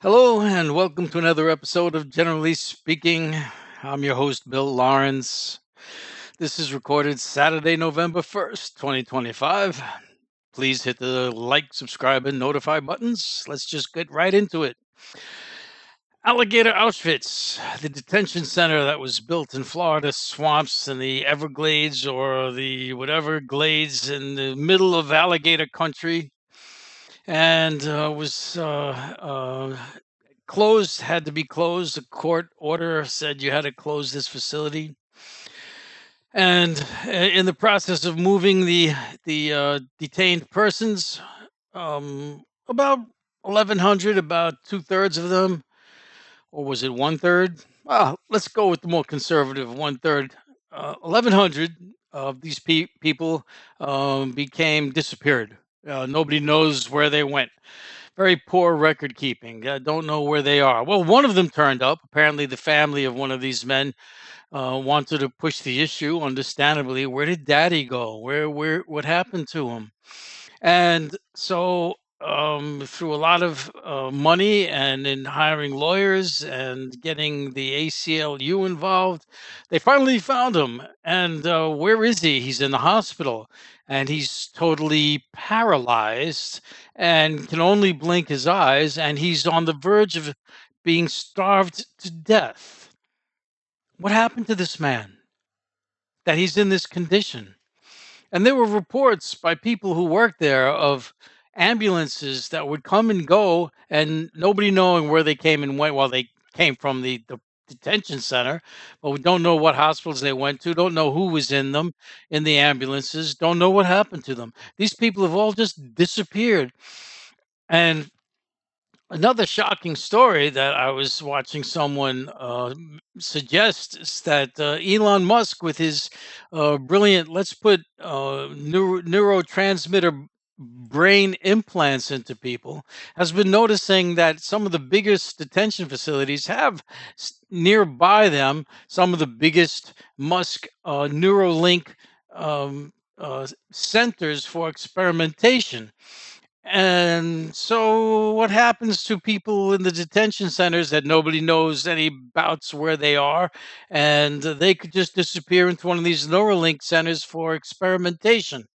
Hello, and welcome to another episode of Generally Speaking. I'm your host, Bill Lawrence. This is recorded Saturday, November 1st, 2025. Please hit the like, subscribe, and notify buttons. Let's just get right into it. Alligator Auschwitz, the detention center that was built in Florida swamps in the Everglades or the whatever glades in the middle of alligator country, and was closed, had to be closed. The court order said you had to close this facility. And in the process of moving the detained persons, about 1,100, about 2/3 of them, or was it 1/3? Well, let's go with the more conservative 1/3. 1,100 of these people became disappeared. Nobody knows where they went. Very poor record keeping. Don't know where they are. Well, one of them turned up. Apparently, the family of one of these men wanted to push the issue. Understandably, where did Daddy go? What happened to him? And so, through a lot of money and in hiring lawyers and getting the ACLU involved, they finally found him. And where is he? He's in the hospital and he's totally paralyzed and can only blink his eyes. And he's on the verge of being starved to death. What happened to this man that he's in this condition? And there were reports by people who worked there of ambulances that would come and go and nobody knowing where they came and went. Well, they came from the detention center, but we don't know what hospitals they went to, don't know who was in them, in the ambulances, don't know what happened to them. These people have all just disappeared. And another shocking story that I was watching someone suggest is that Elon Musk, with his brilliant, let's put neurotransmitter brain implants into people, has been noticing that some of the biggest detention facilities have nearby them some of the biggest Musk Neuralink centers for experimentation. And so, what happens to people in the detention centers that nobody knows any bouts where they are, and they could just disappear into one of these Neuralink centers for experimentation?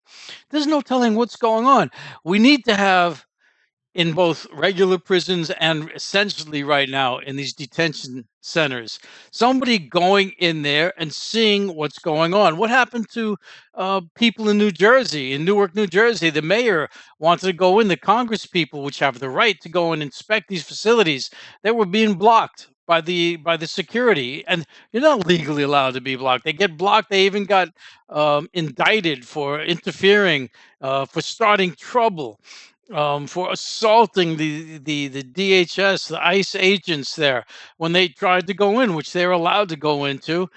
There's no telling what's going on. We need to have in both regular prisons and essentially right now in these detention centers. Somebody going in there and seeing what's going on. What happened to people in New Jersey, in Newark, New Jersey? The mayor wanted to go in, the Congress people, which have the right to go and inspect these facilities, they were being blocked by the security, and you're not legally allowed to be blocked. They get blocked. They even got indicted for interfering, for starting trouble, for assaulting the DHS, the ICE agents there when they tried to go in, which they're allowed to go into.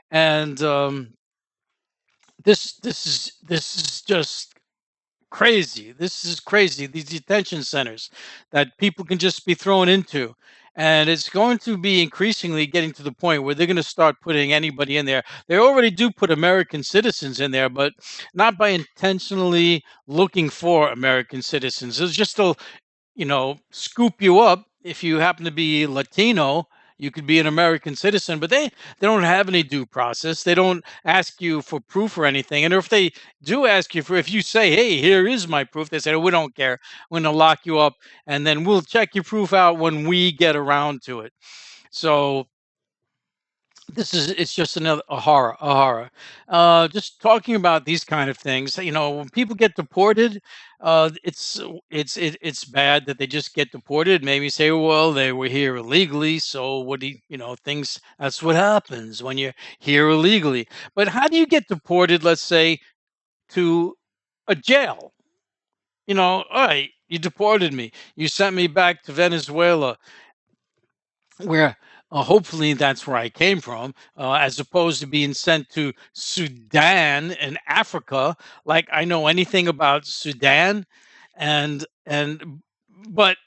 And this is just crazy. This is crazy. These detention centers that people can just be thrown into. And it's going to be increasingly getting to the point where they're going to start putting anybody in there. They already do put American citizens in there, but not by intentionally looking for American citizens. It's just to, scoop you up if you happen to be Latino. You could be an American citizen, but they don't have any due process. They don't ask you for proof or anything. And if they do ask you for, if you say, "Hey, here is my proof," they say, "Oh, we don't care. We're going to lock you up, and then we'll check your proof out when we get around to it." So it's just another a horror. Just talking about these kind of things, when people get deported, it's bad that they just get deported. Maybe say, well, they were here illegally, so what do things, that's what happens when you're here illegally. But how do you get deported, let's say, to a jail? All right, you deported me, you sent me back to Venezuela, where hopefully that's where I came from, as opposed to being sent to Sudan in Africa. Like, I know anything about Sudan, and but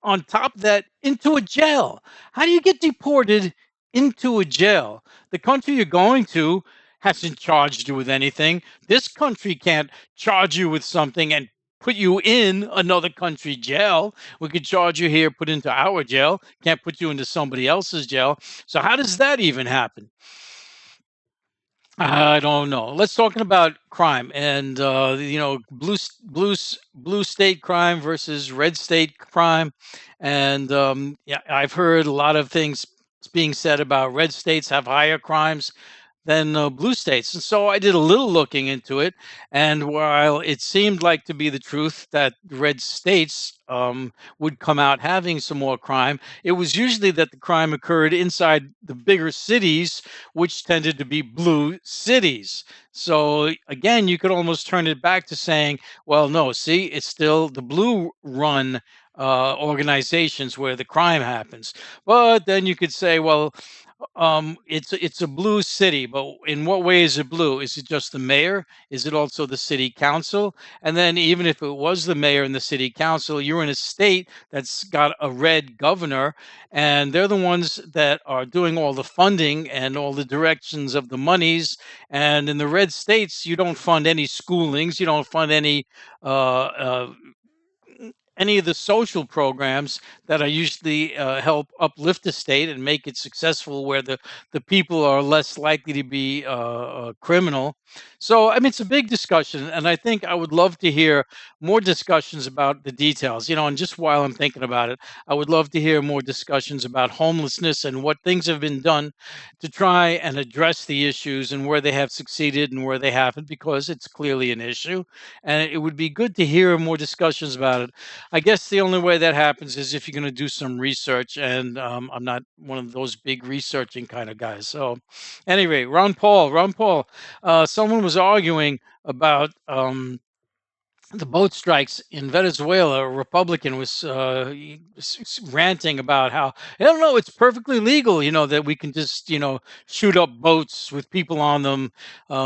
on top of that, into a jail. How do you get deported into a jail? The country you're going to hasn't charged you with anything. This country can't charge you with something and put you in another country jail. We could charge you here, put into our jail. Can't put you into somebody else's jail. So how does that even happen? I don't know. Let's talking about crime and blue state crime versus red state crime, and yeah, I've heard a lot of things being said about red states have higher crimes than blue states. And so I did a little looking into it. And while it seemed like to be the truth that red states would come out having some more crime, it was usually that the crime occurred inside the bigger cities, which tended to be blue cities. So again, you could almost turn it back to saying, well, no, see, it's still the blue run organizations where the crime happens. But then you could say, well, it's a blue city, but in what way is it blue? Is it just the mayor? Is it also the city council? And then even if it was the mayor and the city council, you're in a state that's got a red governor, and they're the ones that are doing all the funding and all the directions of the monies. And in the red states, you don't fund any schoolings, you don't fund any of the social programs that are usually help uplift the state and make it successful where the people are less likely to be criminal. So I mean it's a big discussion, and I think I would love to hear more discussions about the details, and just while I'm thinking about it, I would love to hear more discussions about homelessness and what things have been done to try and address the issues and where they have succeeded and where they haven't, because it's clearly an issue, and it would be good to hear more discussions about it. I guess the only way that happens is if you're going to do some research, and I'm not one of those big researching kind of guys. So, anyway, Ron Paul, someone was arguing about the boat strikes in Venezuela. A Republican was ranting about how, I don't know, it's perfectly legal, that we can just, shoot up boats with people on them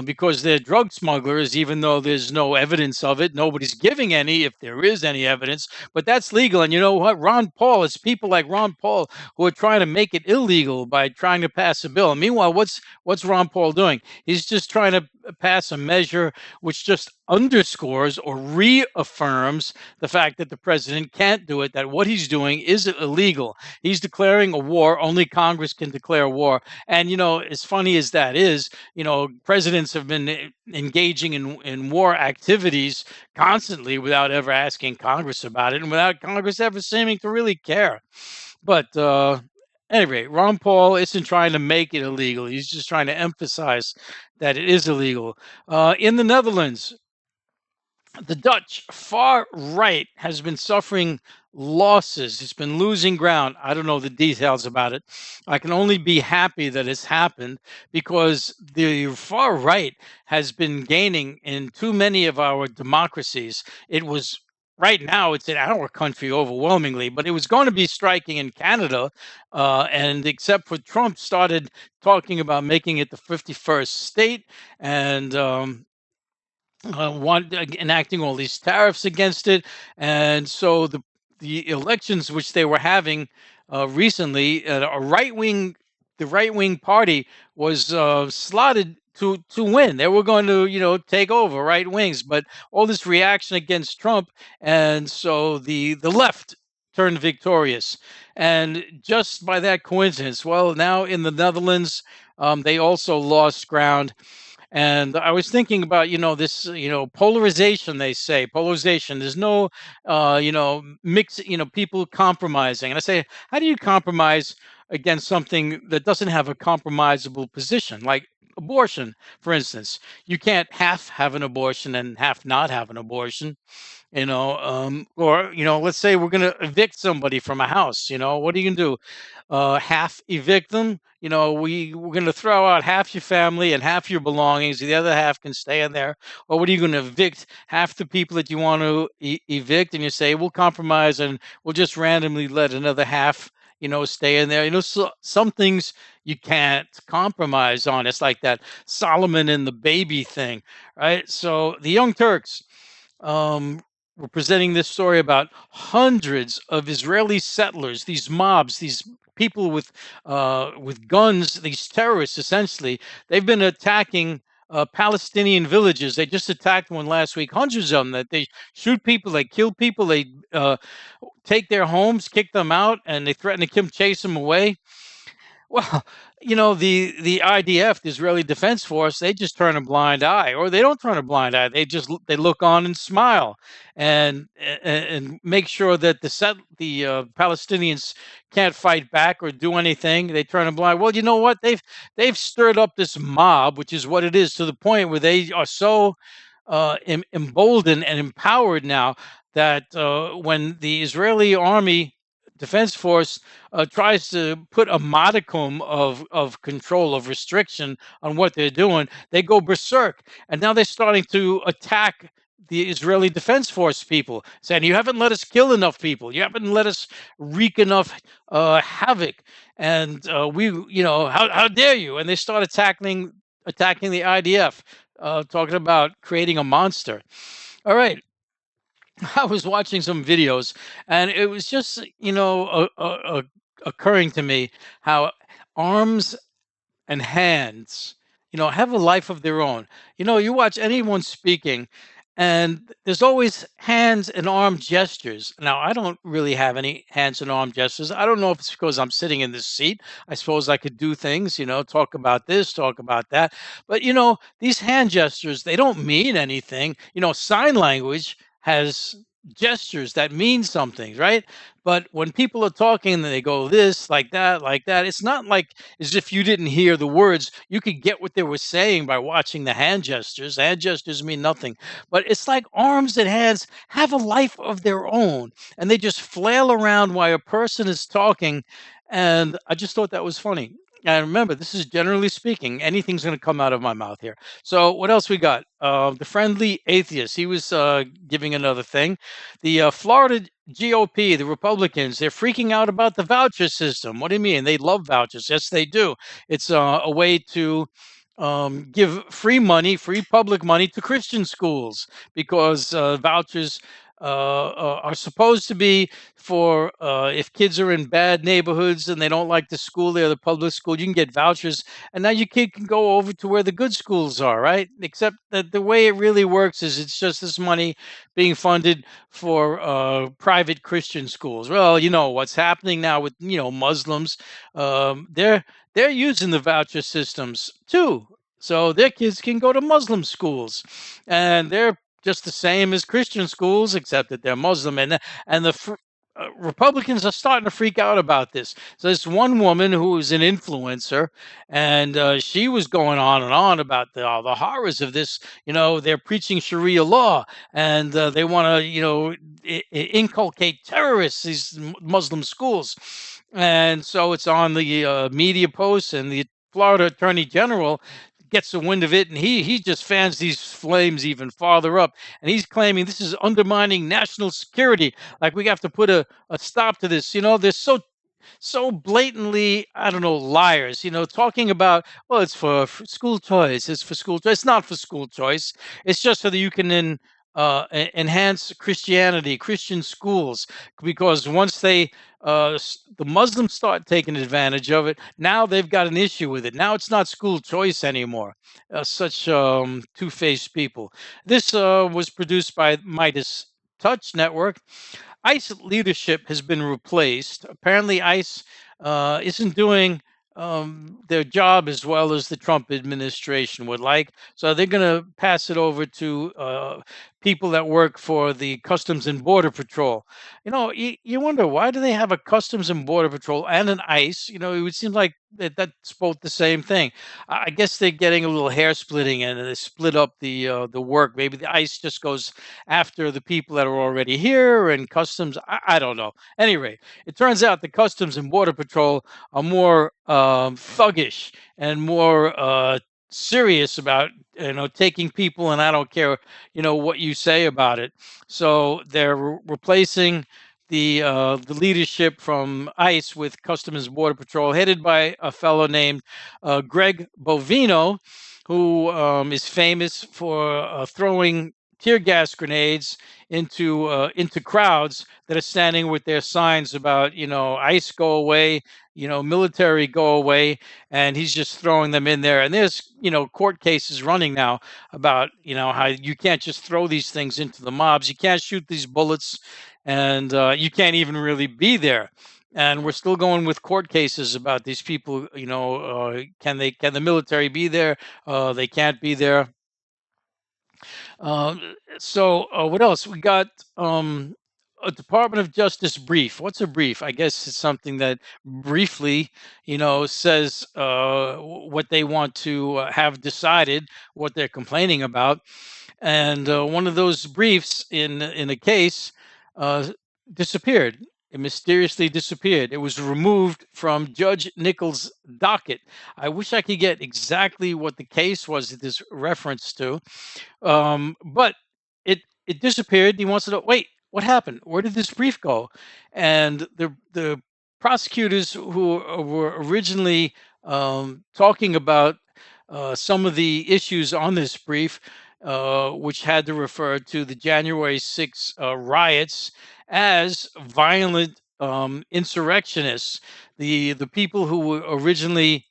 because they're drug smugglers, even though there's no evidence of it. Nobody's giving any, if there is any evidence, but that's legal. And you know what? It's people like Ron Paul who are trying to make it illegal by trying to pass a bill. And meanwhile, what's Ron Paul doing? He's just trying to pass a measure which just underscores or reaffirms the fact that the president can't do it, that what he's doing is illegal. He's declaring a war. Only Congress can declare war. And, as funny as that is, presidents have been engaging in war activities constantly without ever asking Congress about it and without Congress ever seeming to really care. But anyway, Ron Paul isn't trying to make it illegal. He's just trying to emphasize that it is illegal. In the Netherlands, the Dutch far right has been suffering losses. It's been losing ground. I don't know the details about it. I can only be happy that it's happened because the far right has been gaining in too many of our democracies. It was right now, it's in our country overwhelmingly, but it was going to be striking in Canada. And except for Trump started talking about making it the 51st state, and enacting all these tariffs against it, and so the elections which they were having recently, the right wing party was slotted to win. They were going to take over right wings, but all this reaction against Trump, and so the left turned victorious, and just by that coincidence, well, now in the Netherlands, they also lost ground. And I was thinking about, this, polarization, they say, polarization. There's no, mix, people compromising. And I say, how do you compromise against something that doesn't have a compromisable position, like abortion, for instance? You can't half have an abortion and half not have an abortion. Or let's say we're going to evict somebody from a house. What are you going to do? Half evict them? We're going to throw out half your family and half your belongings. The other half can stay in there. Or what are you going to evict half the people that you want to evict? And you say we'll compromise and we'll just randomly let another half stay in there. So some things you can't compromise on. It's like that Solomon and the baby thing, right? So the Young Turks, we're presenting this story about hundreds of Israeli settlers, these mobs, these people with guns, these terrorists essentially. They've been attacking Palestinian villages. They just attacked one last week, hundreds of them. That they shoot people, they kill people, they take their homes, kick them out, and they threaten to chase them away. Well, the IDF, the Israeli Defense Force, they just turn a blind eye, or they don't turn a blind eye. They look on and smile, and make sure that the Palestinians can't fight back or do anything. They turn a blind. Well, you know what? They've stirred up this mob, which is what it is, to the point where they are so emboldened and empowered now that when the Israeli army defense force tries to put a modicum of control, of restriction on what they're doing, they go berserk. And now they're starting to attack the Israeli Defense Force people, saying, "You haven't let us kill enough people. You haven't let us wreak enough havoc. And how dare you?" And they start attacking the IDF, talking about creating a monster. All right. I was watching some videos, and it was just, occurring to me how arms and hands, have a life of their own. You watch anyone speaking, and there's always hands and arm gestures. Now, I don't really have any hands and arm gestures. I don't know if it's because I'm sitting in this seat. I suppose I could do things, talk about this, talk about that. But, these hand gestures, they don't mean anything. Sign language has gestures that mean something, right? But when people are talking and they go this, like that, it's not like as if you didn't hear the words. You could get what they were saying by watching the hand gestures. Hand gestures mean nothing. But it's like arms and hands have a life of their own, and they just flail around while a person is talking. And I just thought that was funny. And remember, this is generally speaking. Anything's going to come out of my mouth here. So what else we got? The friendly atheist. He was giving another thing. The Florida GOP, the Republicans, they're freaking out about the voucher system. What do you mean? They love vouchers. Yes, they do. It's a way to give free money, free public money to Christian schools, because vouchers are supposed to be for if kids are in bad neighborhoods and they don't like the school there, the public school, you can get vouchers, and now your kid can go over to where the good schools are, right? Except that the way it really works is it's just this money being funded for private Christian schools. Well, what's happening now with Muslims. They're using the voucher systems too, so their kids can go to Muslim schools, and they're just the same as Christian schools, except that they're Muslim. And the Republicans are starting to freak out about this. So this one woman who is an influencer, and she was going on and on about all the horrors of this. They're preaching Sharia law, and they want to, inculcate terrorists, these Muslim schools. And so it's on the media posts, and the Florida Attorney General gets a wind of it, and he just fans these flames even farther up, and he's claiming this is undermining national security. Like, we have to put a stop to this. They're so blatantly, I don't know, liars, talking about, well, it's for school choice. It's for school choice. It's not for school choice. It's just so that you can enhance Christianity, Christian schools, because once the Muslims start taking advantage of it, now they've got an issue with it. Now it's not school choice anymore. Such two-faced people. This was produced by Midas Touch Network. ICE leadership has been replaced. Apparently, ICE isn't doing their job as well as the Trump administration would like. So they're going to pass it over to people that work for the Customs and Border Patrol. You wonder, why do they have a Customs and Border Patrol and an ICE? It would seem like that's both the same thing. I guess they're getting a little hair splitting, and they split up the work. Maybe the ICE just goes after the people that are already here, and Customs, I don't know. Anyway, it turns out the Customs and Border Patrol are more thuggish and more serious about taking people, and I don't care what you say about it. So they're replacing the leadership from ICE with Customs and Border Patrol, headed by a fellow named Greg Bovino, who is famous for throwing tear gas grenades into crowds that are standing with their signs about, ICE go away, military go away, and he's just throwing them in there. And there's, court cases running now about, how you can't just throw these things into the mobs, you can't shoot these bullets, and you can't even really be there. And we're still going with court cases about these people. Can the military be there? They can't be there. So what else? We got a Department of Justice brief. What's a brief? I guess it's something that briefly, says what they want to have decided, what they're complaining about. And one of those briefs in a case uh, disappeared. It mysteriously disappeared. It was removed from Judge Nichols' docket. I wish I could get exactly what the case was that this reference to, but it disappeared. He wants to know, wait, what happened? Where did this brief go? And the prosecutors who were originally talking about some of the issues on this brief, which had to refer to the January 6th riots as violent insurrectionists. The people who were originally,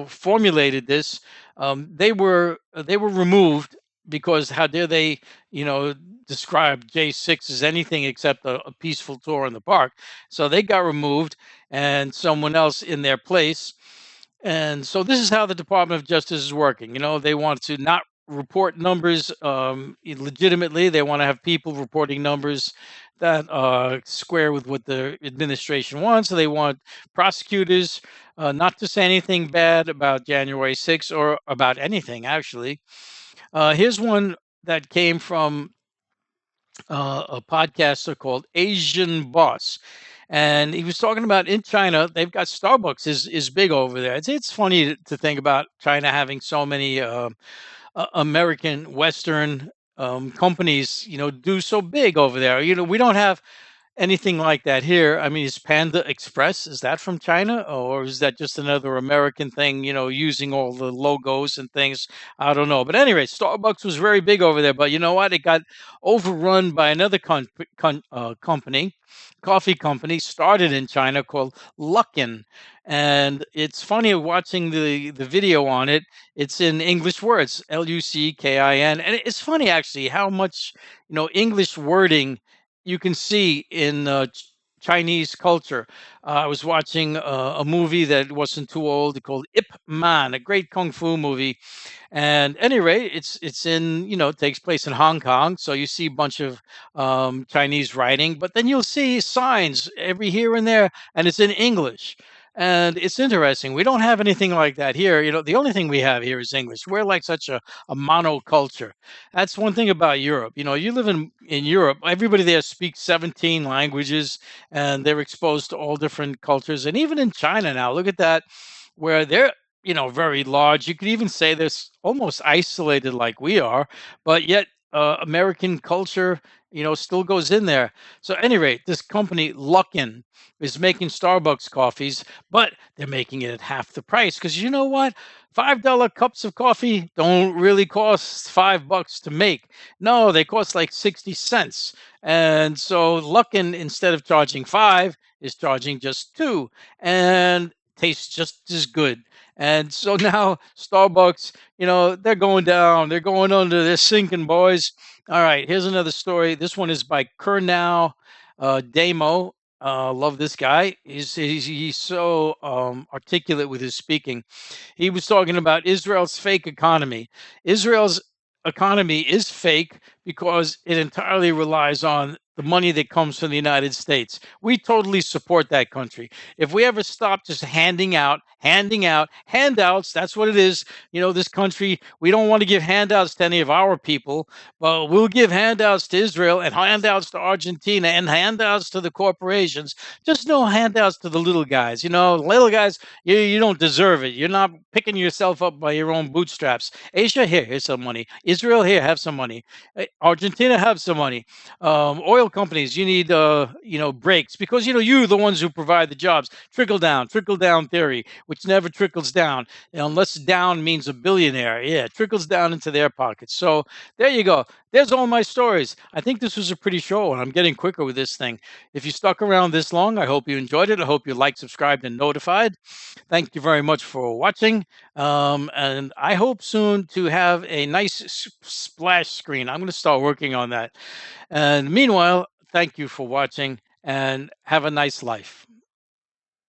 formulated this, they were removed, because how dare they, you know, describe J6 as anything except a peaceful tour in the park? So they got removed, and someone else in their place. And so this is how the Department of Justice is working. They want to not report numbers legitimately. They want to have people reporting numbers that square with what the administration wants. So they want prosecutors not to say anything bad about January 6th or about anything, actually. Here's one that came from a podcaster called Asian Boss. And he was talking about, in China, they've got Starbucks is big over there. It's funny to think about China having so many American Western companies, do so big over there. We don't have anything like that here. I mean, is Panda Express, is that from China, or is that just another American thing, using all the logos and things? I don't know. But anyway, Starbucks was very big over there. But you know what? It got overrun by another company, coffee company, started in China, called Luckin. And it's funny watching the video on it. It's in English words, Luckin. And it's funny, actually, how much, English wording you can see in Chinese culture. I was watching a movie that wasn't too old, called Ip Man, a great kung fu movie. And anyway, it's in, it takes place in Hong Kong, so you see a bunch of Chinese writing, but then you'll see signs every here and there, and it's in English. And it's interesting. We don't have anything like that here. The only thing we have here is English. We're like such a monoculture. That's one thing about Europe. You live in Europe, everybody there speaks 17 languages, and they're exposed to all different cultures. And even in China now, look at that, where they're, very large. You could even say they're almost isolated like we are, but yet American culture, still goes in there. So, at any rate, this company, Luckin, is making Starbucks coffees, but they're making it at half the price, because you know what? $5 cups of coffee don't really cost $5 to make. No, they cost like 60 cents. And so Luckin, instead of charging five, is charging just two, and tastes just as good. And so now Starbucks, they're going down, they're going under, they're sinking, boys. All right, here's another story. This one is by Kurnow Damo. Love this guy. He's so articulate with his speaking. He was talking about Israel's fake economy. Israel's economy is fake because it entirely relies on the money that comes from the United States. We totally support that country. If we ever stop just handing out handouts, that's what it is. This country, we don't want to give handouts to any of our people, but we'll give handouts to Israel, and handouts to Argentina, and handouts to the corporations. Just no handouts to the little guys. Little guys, you don't deserve it. You're not picking yourself up by your own bootstraps. Asia, here's some money. Israel, here, have some money. Argentina, have some money. Oil companies you need breaks, because you're the ones who provide the jobs. Trickle down theory, which never trickles down unless down means a billionaire. Yeah, it trickles down into their pockets. So there you go. There's all my stories. I think this was a pretty show, and I'm getting quicker with this thing. If you stuck around this long, I hope you enjoyed it. I hope you liked, subscribed, and notified. Thank you very much for watching. And I hope soon to have a nice splash screen. I'm going to start working on that. And meanwhile, thank you for watching and have a nice life.